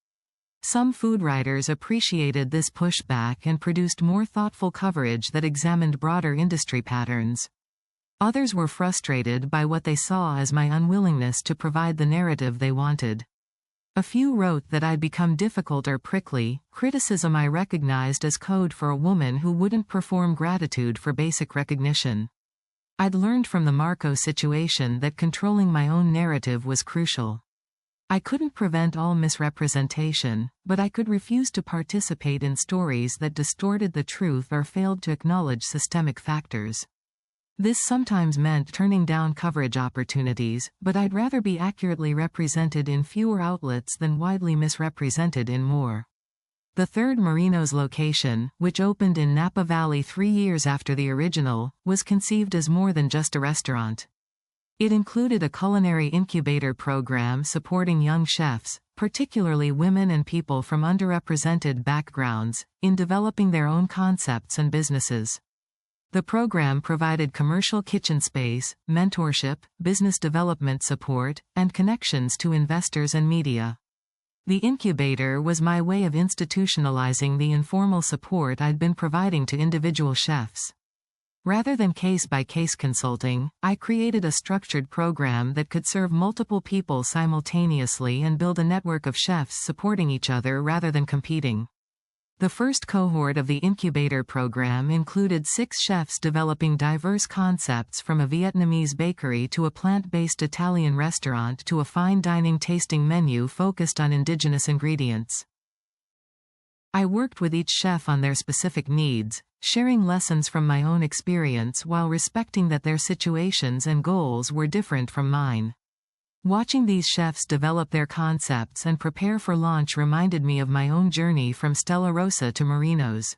Some food writers appreciated this pushback and produced more thoughtful coverage that examined broader industry patterns. Others were frustrated by what they saw as my unwillingness to provide the narrative they wanted. A few wrote that I'd become difficult or prickly, criticism I recognized as code for a woman who wouldn't perform gratitude for basic recognition. I'd learned from the Marco situation that controlling my own narrative was crucial. I couldn't prevent all misrepresentation, but I could refuse to participate in stories that distorted the truth or failed to acknowledge systemic factors. This sometimes meant turning down coverage opportunities, but I'd rather be accurately represented in fewer outlets than widely misrepresented in more. The third Marino's location, which opened in Napa Valley 3 years after the original, was conceived as more than just a restaurant. It included a culinary incubator program supporting young chefs, particularly women and people from underrepresented backgrounds, in developing their own concepts and businesses. The program provided commercial kitchen space, mentorship, business development support, and connections to investors and media. The incubator was my way of institutionalizing the informal support I'd been providing to individual chefs. Rather than case-by-case consulting, I created a structured program that could serve multiple people simultaneously and build a network of chefs supporting each other rather than competing. The first cohort of the incubator program included 6 chefs developing diverse concepts, from a Vietnamese bakery to a plant-based Italian restaurant to a fine dining tasting menu focused on indigenous ingredients. I worked with each chef on their specific needs, sharing lessons from my own experience while respecting that their situations and goals were different from mine. Watching these chefs develop their concepts and prepare for launch reminded me of my own journey from Stella Rosa to Marino's.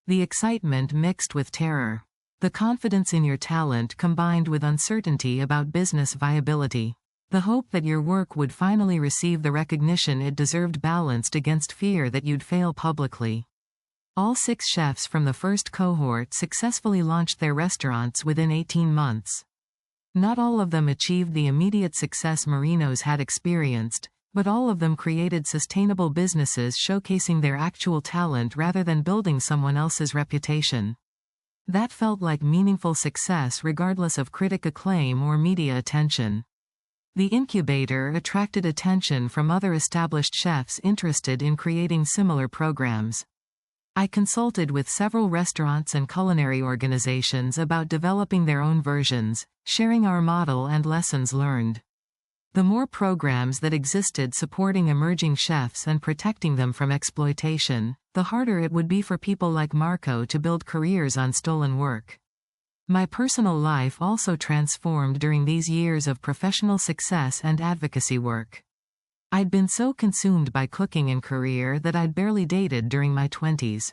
The excitement mixed with terror. The confidence in your talent combined with uncertainty about business viability. The hope that your work would finally receive the recognition it deserved balanced against fear that you'd fail publicly. All 6 chefs from the first cohort successfully launched their restaurants within 18 months. Not all of them achieved the immediate success Marino's had experienced, but all of them created sustainable businesses showcasing their actual talent rather than building someone else's reputation. That felt like meaningful success regardless of critic acclaim or media attention. The incubator attracted attention from other established chefs interested in creating similar programs. I consulted with several restaurants and culinary organizations about developing their own versions, sharing our model and lessons learned. The more programs that existed supporting emerging chefs and protecting them from exploitation, the harder it would be for people like Marco to build careers on stolen work. My personal life also transformed during these years of professional success and advocacy work. I'd been so consumed by cooking and career that I'd barely dated during my 20s.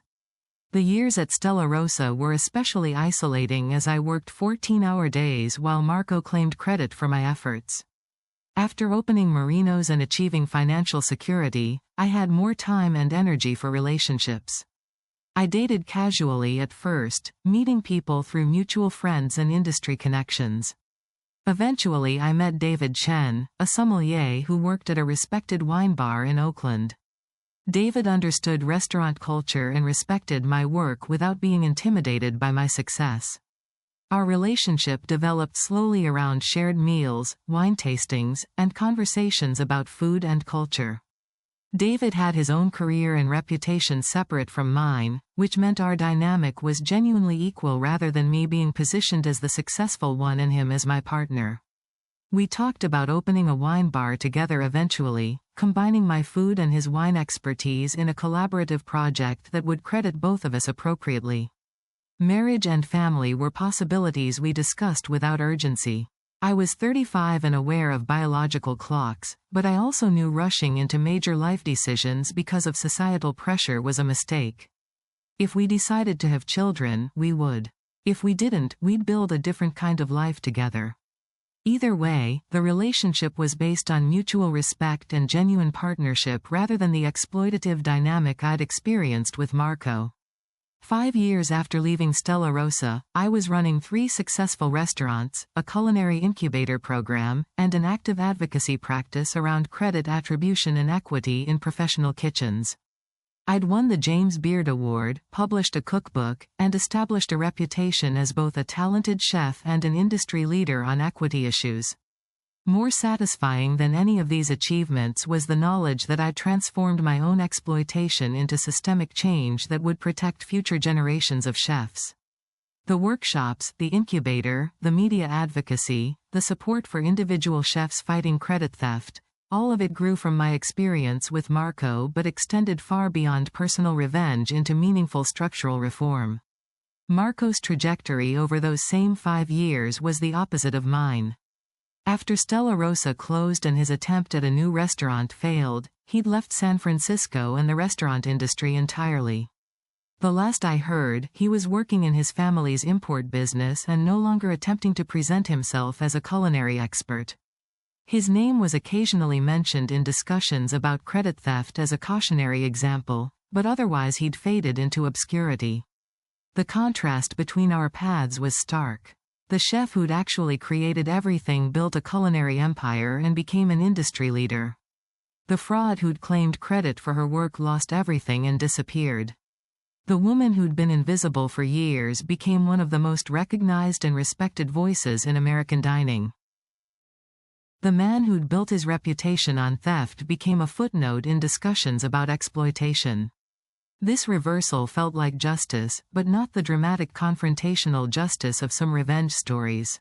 The years at Stella Rosa were especially isolating as I worked 14-hour days while Marco claimed credit for my efforts. After opening Marino's and achieving financial security, I had more time and energy for relationships. I dated casually at first, meeting people through mutual friends and industry connections. Eventually I met David Chen, a sommelier who worked at a respected wine bar in Oakland. David understood restaurant culture and respected my work without being intimidated by my success. Our relationship developed slowly around shared meals, wine tastings, and conversations about food and culture. David had his own career and reputation separate from mine, which meant our dynamic was genuinely equal rather than me being positioned as the successful one and him as my partner. We talked about opening a wine bar together eventually, combining my food and his wine expertise in a collaborative project that would credit both of us appropriately. Marriage and family were possibilities we discussed without urgency. I was 35 and aware of biological clocks, but I also knew rushing into major life decisions because of societal pressure was a mistake. If we decided to have children, we would. If we didn't, we'd build a different kind of life together. Either way, the relationship was based on mutual respect and genuine partnership rather than the exploitative dynamic I'd experienced with Marco. 5 years after leaving Stella Rosa, I was running 3 successful restaurants, a culinary incubator program, and an active advocacy practice around credit attribution and equity in professional kitchens. I'd won the James Beard Award, published a cookbook, and established a reputation as both a talented chef and an industry leader on equity issues. More satisfying than any of these achievements was the knowledge that I'd transformed my own exploitation into systemic change that would protect future generations of chefs. The workshops, the incubator, the media advocacy, the support for individual chefs fighting credit theft, all of it grew from my experience with Marco but extended far beyond personal revenge into meaningful structural reform. Marco's trajectory over those same 5 years was the opposite of mine. After Stella Rosa closed and his attempt at a new restaurant failed, he'd left San Francisco and the restaurant industry entirely. The last I heard, he was working in his family's import business and no longer attempting to present himself as a culinary expert. His name was occasionally mentioned in discussions about credit theft as a cautionary example, but otherwise he'd faded into obscurity. The contrast between our paths was stark. The chef who'd actually created everything built a culinary empire and became an industry leader. The fraud who'd claimed credit for her work lost everything and disappeared. The woman who'd been invisible for years became one of the most recognized and respected voices in American dining. The man who'd built his reputation on theft became a footnote in discussions about exploitation. This reversal felt like justice, but not the dramatic confrontational justice of some revenge stories.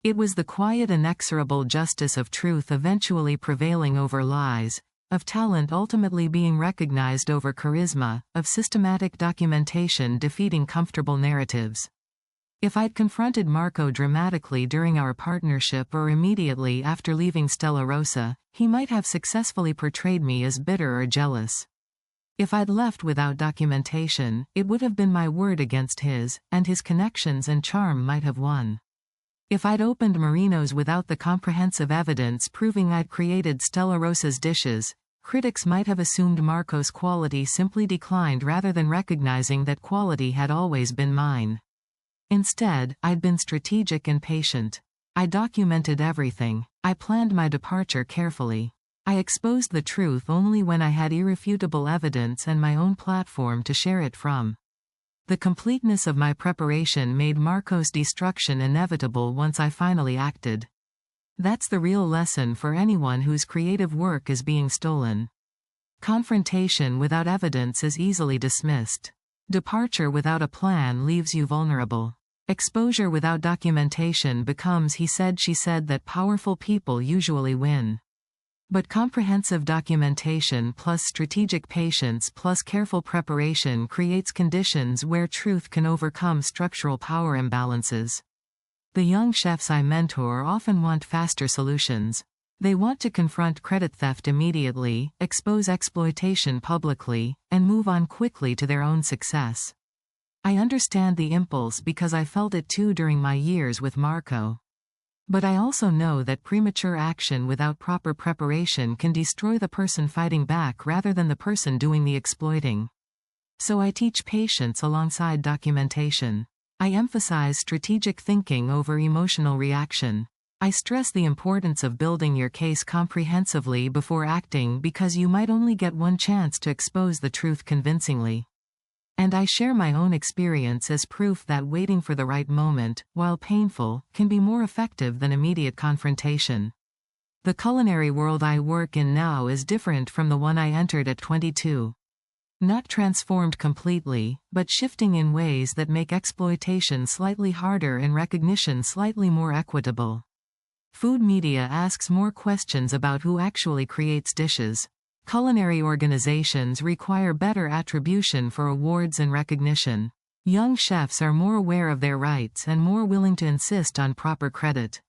It was the quiet inexorable justice of truth eventually prevailing over lies, of talent ultimately being recognized over charisma, of systematic documentation defeating comfortable narratives. If I'd confronted Marco dramatically during our partnership or immediately after leaving Stella Rosa, he might have successfully portrayed me as bitter or jealous. If I'd left without documentation, it would have been my word against his, and his connections and charm might have won. If I'd opened Marino's without the comprehensive evidence proving I'd created Stella Rosa's dishes, critics might have assumed Marco's quality simply declined rather than recognizing that quality had always been mine. Instead, I'd been strategic and patient. I documented everything. I planned my departure carefully. I exposed the truth only when I had irrefutable evidence and my own platform to share it from. The completeness of my preparation made Marco's destruction inevitable once I finally acted. That's the real lesson for anyone whose creative work is being stolen. Confrontation without evidence is easily dismissed. Departure without a plan leaves you vulnerable. Exposure without documentation becomes he said she said that powerful people usually win. But comprehensive documentation plus strategic patience plus careful preparation creates conditions where truth can overcome structural power imbalances. The young chefs I mentor often want faster solutions. They want to confront credit theft immediately, expose exploitation publicly, and move on quickly to their own success. I understand the impulse because I felt it too during my years with Marco. But I also know that premature action without proper preparation can destroy the person fighting back rather than the person doing the exploiting. So I teach patience alongside documentation. I emphasize strategic thinking over emotional reaction. I stress the importance of building your case comprehensively before acting because you might only get one chance to expose the truth convincingly. And I share my own experience as proof that waiting for the right moment, while painful, can be more effective than immediate confrontation. The culinary world I work in now is different from the one I entered at 22. Not transformed completely, but shifting in ways that make exploitation slightly harder and recognition slightly more equitable. Food media asks more questions about who actually creates dishes. Culinary organizations require better attribution for awards and recognition. Young chefs are more aware of their rights and more willing to insist on proper credit.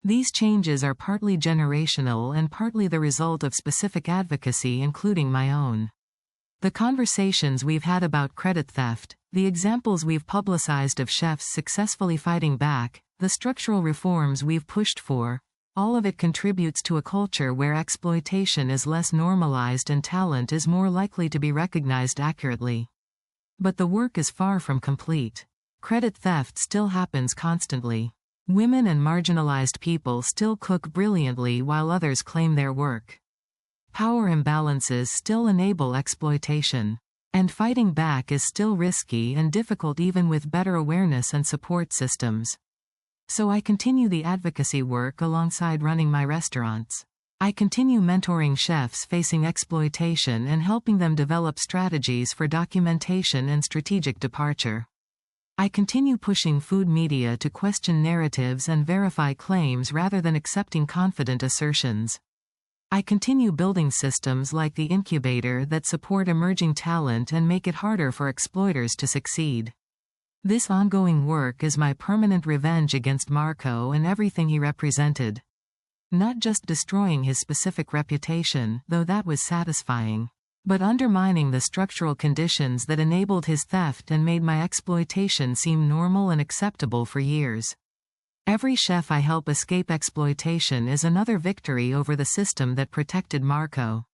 These changes are partly generational and partly the result of specific advocacy, including my own. The conversations we've had about credit theft, the examples we've publicized of chefs successfully fighting back, the structural reforms we've pushed for, all of it contributes to a culture where exploitation is less normalized and talent is more likely to be recognized accurately. But the work is far from complete. Credit theft still happens constantly. Women and marginalized people still cook brilliantly while others claim their work. Power imbalances still enable exploitation. And fighting back is still risky and difficult even with better awareness and support systems. So I continue the advocacy work alongside running my restaurants. I continue mentoring chefs facing exploitation and helping them develop strategies for documentation and strategic departure. I continue pushing food media to question narratives and verify claims rather than accepting confident assertions. I continue building systems like the incubator that support emerging talent and make it harder for exploiters to succeed. This ongoing work is my permanent revenge against Marco and everything he represented. Not just destroying his specific reputation, though that was satisfying, but undermining the structural conditions that enabled his theft and made my exploitation seem normal and acceptable for years. Every chef I help escape exploitation is another victory over the system that protected Marco.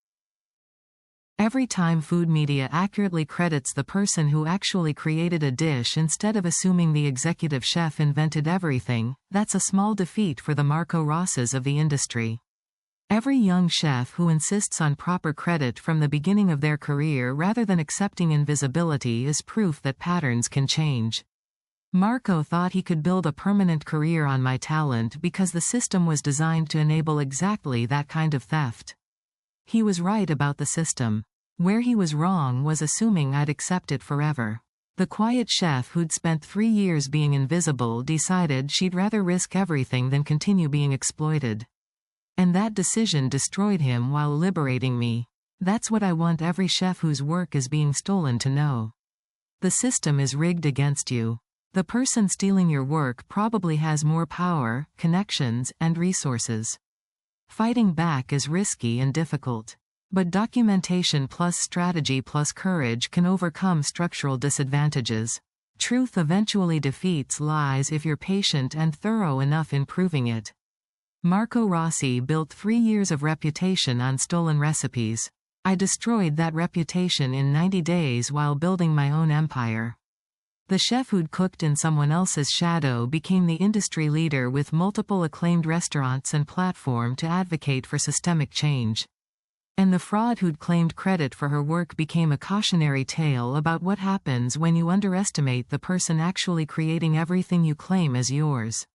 Every time food media accurately credits the person who actually created a dish instead of assuming the executive chef invented everything, that's a small defeat for the Marco Rosses of the industry. Every young chef who insists on proper credit from the beginning of their career rather than accepting invisibility is proof that patterns can change. Marco thought he could build a permanent career on my talent because the system was designed to enable exactly that kind of theft. He was right about the system. Where he was wrong was assuming I'd accept it forever. The quiet chef who'd spent 3 years being invisible decided she'd rather risk everything than continue being exploited. And that decision destroyed him while liberating me. That's what I want every chef whose work is being stolen to know. The system is rigged against you. The person stealing your work probably has more power, connections, and resources. Fighting back is risky and difficult. But documentation plus strategy plus courage can overcome structural disadvantages. Truth eventually defeats lies if you're patient and thorough enough in proving it. Marco Rossi built 3 years of reputation on stolen recipes. I destroyed that reputation in 90 days while building my own empire. The chef who'd cooked in someone else's shadow became the industry leader with multiple acclaimed restaurants and platform to advocate for systemic change. And the fraud who'd claimed credit for her work became a cautionary tale about what happens when you underestimate the person actually creating everything you claim as yours.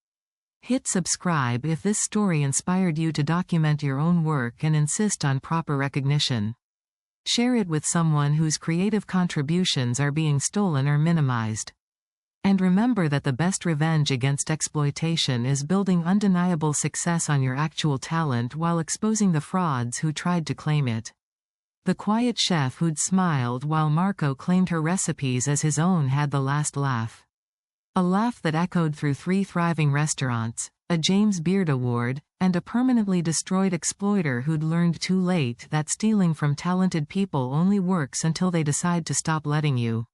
Hit subscribe if this story inspired you to document your own work and insist on proper recognition. Share it with someone whose creative contributions are being stolen or minimized. And remember that the best revenge against exploitation is building undeniable success on your actual talent while exposing the frauds who tried to claim it. The quiet chef who'd smiled while Marco claimed her recipes as his own had the last laugh. A laugh that echoed through 3 thriving restaurants, a James Beard Award, and a permanently destroyed exploiter who'd learned too late that stealing from talented people only works until they decide to stop letting you.